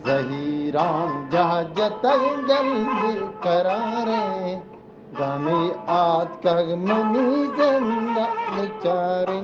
ज़हीरान जहाजत जल्दी करारे गमी आत कगमनी जिंदा बेचारे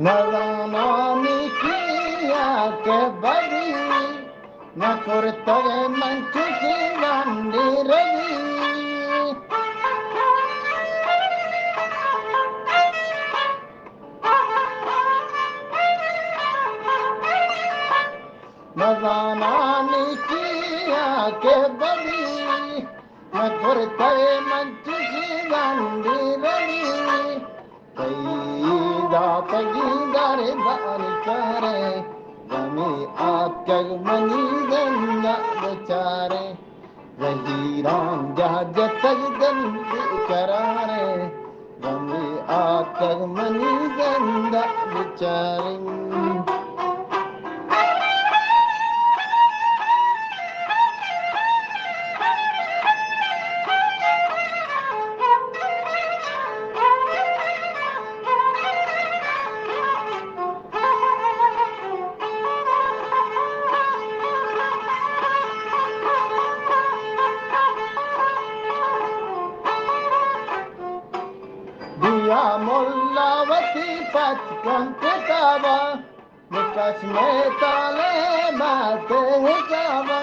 नजानानी किया के बदी न कुर्तगे मंचू की गांडी रवि नजानानी किया के बदी न कुर्तगे मंचू की गांडी रवि तगीदारे दान करे गमी आकर मनी गंगा बेचारे ज़हीरान जहाजत जल्दी करारे गमी आकर मनी गंगा बेचारे दिया मुल्लावती पचकन किताबा निकश में ताले बाते हिसाबा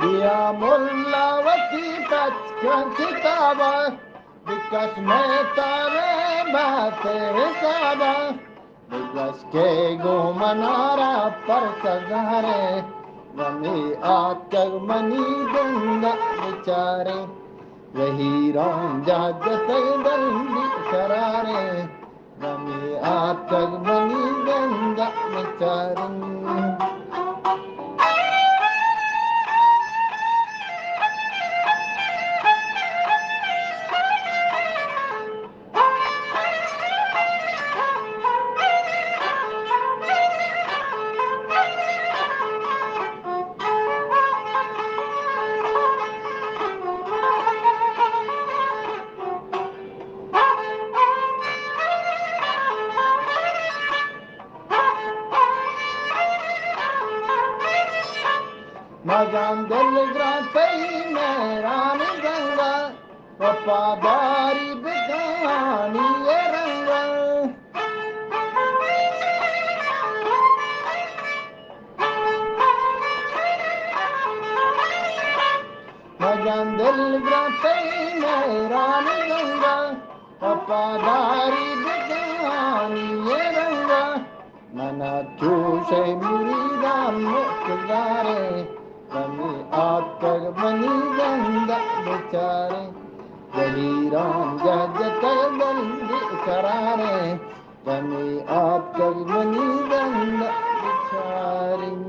दिया मुल्लावती पचकन किताबा निकश में ताले बाते हिसाबा दिवस के गो मनारा पर सगारे गमी आकर मनी गंगा बेचारे ज़हीरान जहाजत जल्दी करारे गमी आकर मनी गंगा बेचारे मजान दिल ग्रांतई मेरान गंगा वफादारी बिगानी ये रंगा मजान दिल ग्रांतई मेरान गंगा वफादारी बिगानी ये रंगा मना चूसे मुरीदान मुख्तारे गमी आकर मनी गंगा बेचारे ज़हीरान जहाजत जल्दी करारे गमी आकर मनी